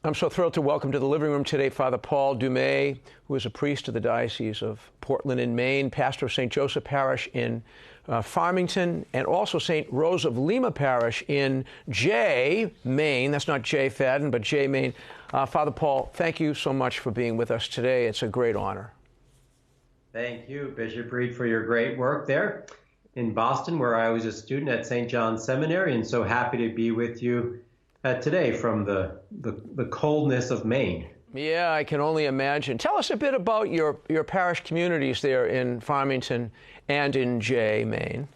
I'm so thrilled to welcome to the living room today Father Paul Dumais, who is a priest of the Diocese of Portland in Maine, pastor of St. Joseph Parish in Farmington, and also St. Rose of Lima Parish in Jay, Maine. That's not Jay Fadden, but Jay, Maine. Father Paul, thank you so much for being with us today. It's a great honor. Thank you, Bishop Reed, for your great work there in Boston, where I was a student at St. John's Seminary, and so happy to be with you today from the coldness of Maine. Yeah, I can only imagine. Tell us a bit about your parish communities there in Farmington and in Jay, Maine.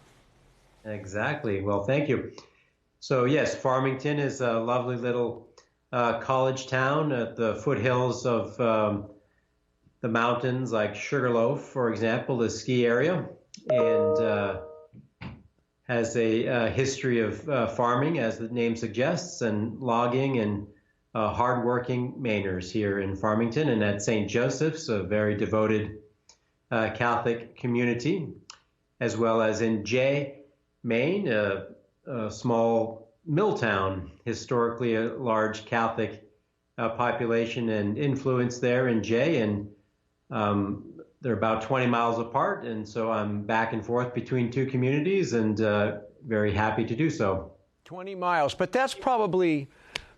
Exactly. Well, thank you. So yes, Farmington is a lovely little college town at the foothills of the mountains like Sugarloaf, for example, the ski area, and has a history of farming, as the name suggests, and logging, and hardworking Mainers here in Farmington, and at St. Joseph's, a very devoted Catholic community, as well as in Jay, Maine, a small mill town, historically a large Catholic population and influence there in Jay, and they're about 20 miles apart, and so I'm back and forth between two communities, and very happy to do so. 20 miles, but that's probably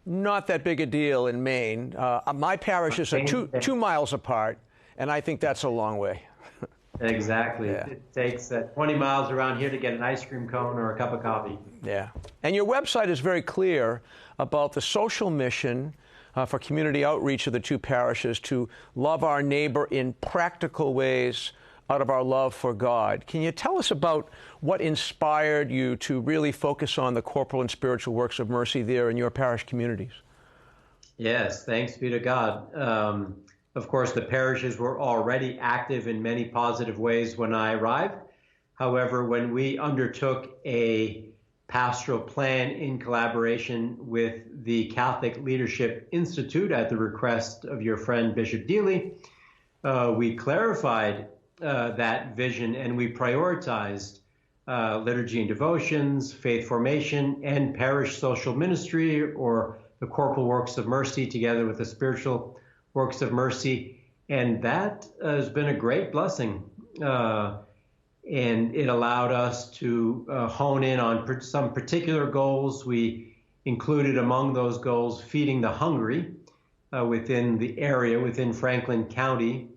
not that big a deal in Maine. My parishes are two miles apart, and I think that's a long way. Exactly. Yeah. It takes 20 miles around here to get an ice cream cone or a cup of coffee. Yeah. And your website is very clear about the social mission for community outreach of the two parishes to love our neighbor in practical ways out of our love for God. Can you tell us about what inspired you to really focus on the corporal and spiritual works of mercy there in your parish communities? Yes, thanks be to God. Of course, the parishes were already active in many positive ways when I arrived. However, when we undertook a pastoral plan in collaboration with the Catholic Leadership Institute at the request of your friend Bishop Deely, we clarified that vision, and we prioritized liturgy and devotions, faith formation, and parish social ministry, or the Corporal Works of Mercy, together with the Spiritual Works of Mercy. And that has been a great blessing. And it allowed us to hone in on some particular goals. We included among those goals feeding the hungry within the area, within Franklin County.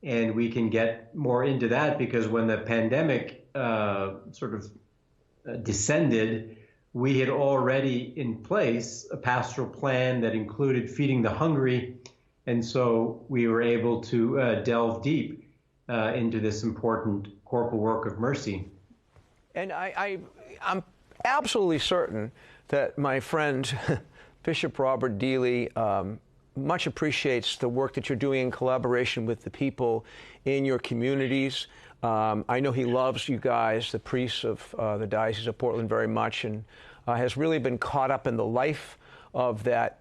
And we can get more into that because when the pandemic sort of descended, we had already in place a pastoral plan that included feeding the hungry. And so we were able to delve deep into this important corporal work of mercy. And I'm absolutely certain that my friend Bishop Robert Deely much appreciates the work that you're doing in collaboration with the people in your communities. I know he loves you guys, the priests of the Diocese of Portland, very much, and has really been caught up in the life of that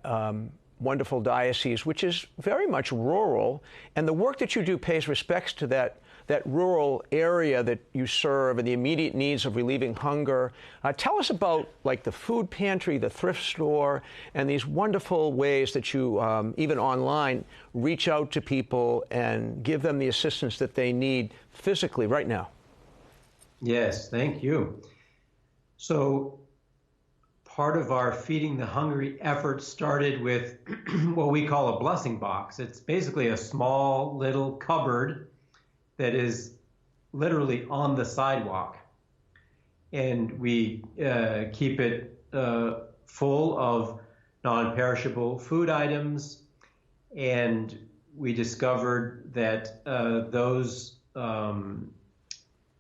wonderful diocese, which is very much rural, and the work that you do pays respects to that rural area that you serve and the immediate needs of relieving hunger. Tell us about like the food pantry, the thrift store, and these wonderful ways that you, even online, reach out to people and give them the assistance that they need physically right now. Yes, thank you. So part of our Feeding the Hungry effort started with what we call a blessing box. It's basically a small little cupboard that is literally on the sidewalk. And we keep it full of non-perishable food items. And we discovered that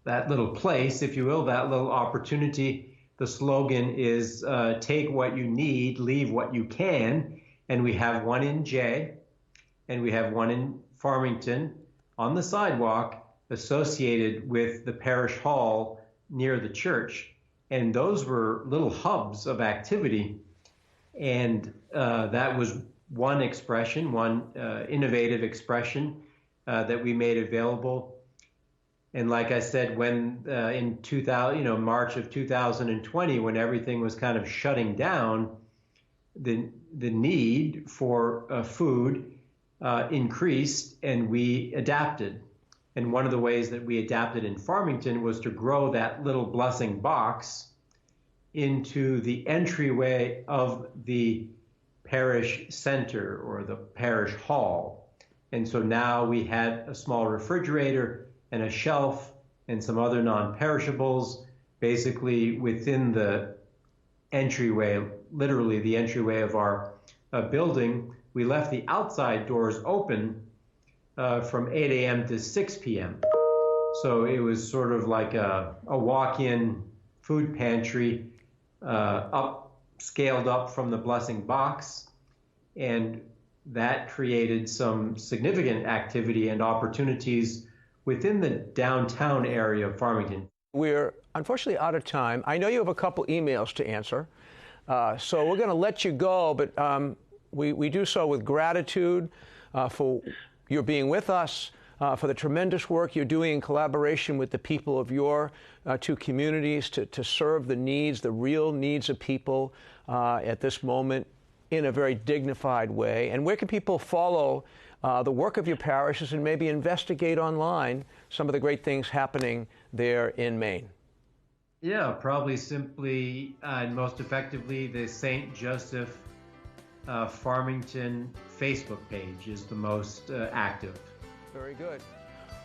that little place, if you will, that little opportunity, the slogan is take what you need, leave what you can. And we have one in Jay, and we have one in Farmington on the sidewalk associated with the parish hall near the church. And those were little hubs of activity. And that was one expression, one innovative expression that we made available. And like I said, when in March of 2020, when everything was kind of shutting down, the the need for food increased, and we adapted. And one of the ways that we adapted in Farmington was to grow that little blessing box into the entryway of the parish center or the parish hall. And so now we had a small refrigerator and a shelf and some other non-perishables basically within the entryway, literally the entryway of our building. We left the outside doors open from 8 a.m. to 6 p.m. So it was sort of like a walk-in food pantry, scaled up from the blessing box, and that created some significant activity and opportunities within the downtown area of Farmington. We're unfortunately out of time. I know you have a couple emails to answer, so we're going to let you go, but we do so with gratitude for your being with us, for the tremendous work you're doing in collaboration with the people of your two communities to serve the needs, the real needs of people at this moment in a very dignified way. And where can people follow the work of your parishes and maybe investigate online some of the great things happening there in Maine? Yeah, probably simply and most effectively the St. Joseph Farmington Facebook page is the most active. Very good.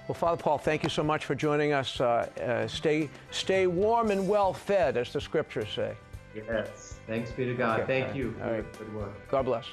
Well, Father Paul, thank you so much for joining us. Stay warm and well fed, as the scriptures say. Yes. Thanks be to God. Okay. Thank you for your good work. God bless.